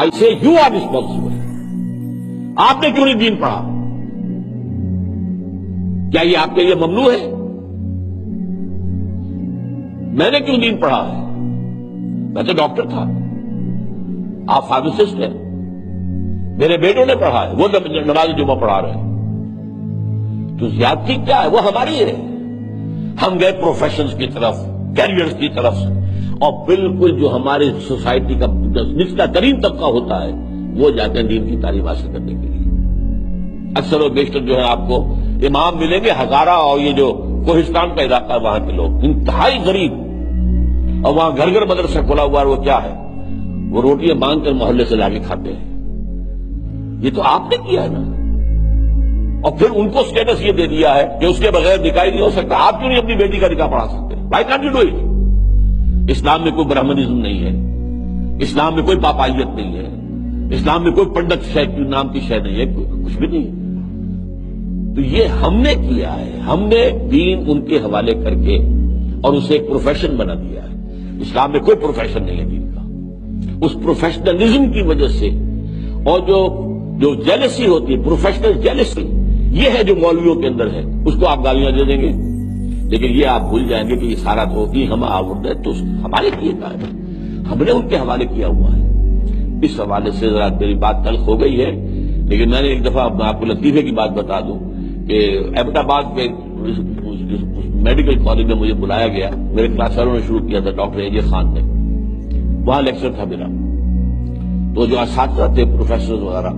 I say you are responsible. آپ نے کیوں نہیں دین پڑھا؟ کیا یہ آپ کے لیے ممنوع ہے؟ میں نے کیوں دین پڑھا ہے؟ میں تو ڈاکٹر تھا، آپ فارماسسٹ ہیں، میرے بیٹوں نے پڑھا ہے، وہ نماز جمعہ پڑھا رہے ہیں، تو زیادتی کیا ہے؟ وہ ہماری ہے۔ ہم گئے پروفیشنز کی طرف، کیریئرز کی طرف، اور بالکل جو ہمارے سوسائٹی کا نچلا ترین طبقہ ہوتا ہے وہ جاتے ہیں دین کی تعلیم حاصل کرنے کے لیے۔ اکثر و بیشتر جو ہے آپ کو امام ملیں گے ہزارہ، اور یہ جو کوہستان کا علاقہ ہے وہاں کے لوگ انتہائی غریب، اور وہاں گھر گھر مدرسہ کھلا ہوا ہے، وہ کیا ہے؟ وہ روٹیاں مانگ کر محلے سے لا کے کھاتے ہیں۔ یہ تو آپ نے کیا ہے نا، اور پھر ان کو سٹیٹس یہ دے دیا ہے کہ اس کے بغیر نکاح نہیں ہو سکتا۔ آپ کیوں نہیں اپنی بیٹی کا نکاح پڑھا سکتے؟ Why can't you do it? اسلام میں کوئی برہمنزم نہیں ہے، اسلام میں کوئی پاپائیت نہیں ہے، اسلام میں کوئی پنڈت نام کی شے نہیں ہے، کچھ بھی نہیں ہے۔ تو یہ ہم نے کیا ہے، ہم نے دین ان کے حوالے کر کے اور اسے ایک پروفیشن بنا دیا ہے۔ اسلام میں کوئی پروفیشن نہیں ہے دین کا۔ اس پروفیشنلزم کی وجہ سے، اور جو جیلسی ہوتی ہے، پروفیشنل جیلسی، یہ ہے جو مولویوں کے اندر ہے، اس کو آپ گالیاں دے دیں گے، لیکن یہ آپ بھول جائیں گے کہ یہ سارا دھوکی ہم آورد ہے تو ہمارے کیے کا ہے، ہم نے ان کے حوالے کیا ہوا ہے۔ اس حوالے سے ذرا میری بات تلخ ہو گئی ہے، لیکن میں نے ایک دفعہ آپ کو لطیفے کی بات بتا دوں کہ احمد آباد کے میڈیکل کالج میں مجھے بلایا گیا، میرے کلاس والوں نے شروع کیا تھا، ڈاکٹر اے خان نے، وہاں لیکچر تھا میرا، تو جو اساتذہ تھے پروفیسر وغیرہ،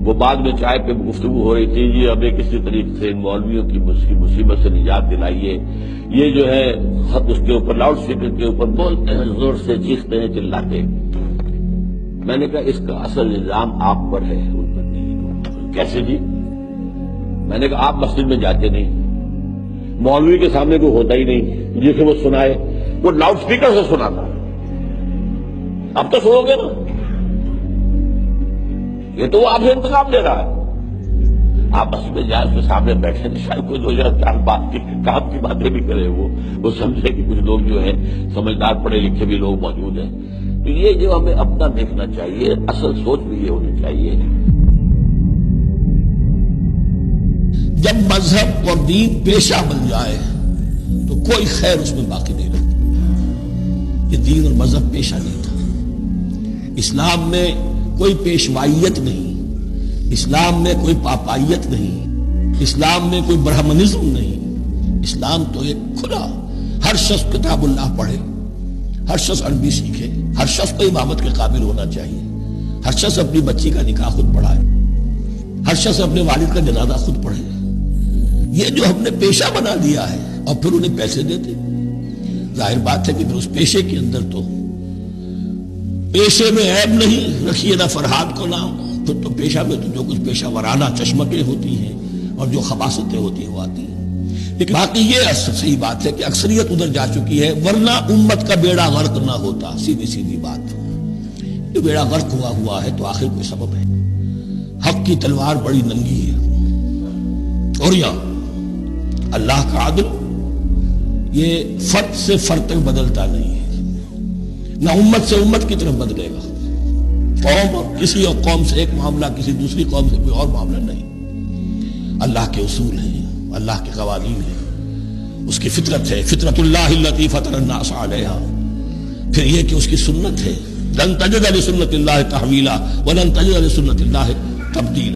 وہ بعد میں چائے پہ گفتگو ہو رہی تھی، جی ہمیں کسی طریقے سے ان مولویوں کی مصیبت سے نجات دلائیے، یہ جو ہے اس کے اوپر لاؤڈ اسپیکر کے اوپر بولتے ہیں، زور سے چیختے ہیں، چلاتے ہیں۔ میں نے کہا اس کا اصل الزام آپ پر ہے، ان پر نہیں۔ کیسے جی؟ میں نے کہا آپ مسجد میں جاتے نہیں، مولوی کے سامنے کوئی ہوتا ہی نہیں جسے وہ سنائے، وہ لاؤڈ اسپیکر سے سناتا۔ اب تو سنو گے نا، یہ تو وہ آپ سے انتظام دے رہا ہے۔ آپ مسجد میں جائیں، اس کے سامنے بیٹھے، شاید کوئی دو چار کام کی باتیں بھی کرے، وہ سمجھے کہ کچھ لوگ جو ہیں سمجھدار پڑھے لکھے بھی لوگ موجود ہیں۔ تو یہ جو ہمیں اپنا دیکھنا چاہیے، اصل سوچ بھی یہ ہونی چاہیے۔ جب مذہب اور دین پیشہ بن جائے تو کوئی خیر اس میں باقی نہیں رہتی۔ یہ دین اور مذہب پیشہ نہیں تھا۔ اسلام میں کوئی پیشوائیت نہیں، اسلام میں کوئی پاپائیت نہیں، اسلام میں کوئی برہمنزم نہیں۔ اسلام تو ایک کھلا، ہر شخص کتاب اللہ پڑھے، ہر شخص عربی سیکھے، ہر شخص کو امامت کے قابل ہونا چاہیے، ہر شخص اپنی بچی کا نکاح خود پڑھائے، ہر شخص اپنے والد کا جنازہ خود پڑھے۔ یہ جو ہم نے پیشہ بنا دیا ہے اور پھر انہیں پیسے دیتے، ظاہر بات ہے کہ پھر اس پیشے کے اندر تو پیشے میں عیب نہیں، رکھیے نہ فرہاد کو نام، پھر تو پیشہ میں تو جو کچھ پیشہ ورانہ چشمکیں ہوتی ہیں اور جو خباثتیں ہوتی ہیں وہ آتی ہیں۔ لیکن باقی یہ صحیح بات ہے کہ اکثریت ادھر جا چکی ہے، ورنہ امت کا بیڑا غرق نہ ہوتا۔ سیدھی بات، جو بیڑا غرق ہوا ہے تو آخر کوئی سبب ہے۔ حق کی تلوار بڑی ننگی ہے، اور یہاں اللہ کا عدل یہ فرد سے فرد تک بدلتا نہیں ہے، نہ امت سے امت کی طرف بدلے گا۔ قوم کسی اور قوم سے ایک معاملہ، کسی دوسری قوم سے کوئی اور معاملہ نہیں۔ اللہ کے اصول ہیں، اللہ کے قوانین ہیں، اس کی فطرت ہے، فطرت اللہ التی فطر الناس علیہا۔ پھر یہ کہ اس کی سنت ہے، لن تجد لسنت اللہ تحویلا ولن تجد لسنت اللہ تبدیلا۔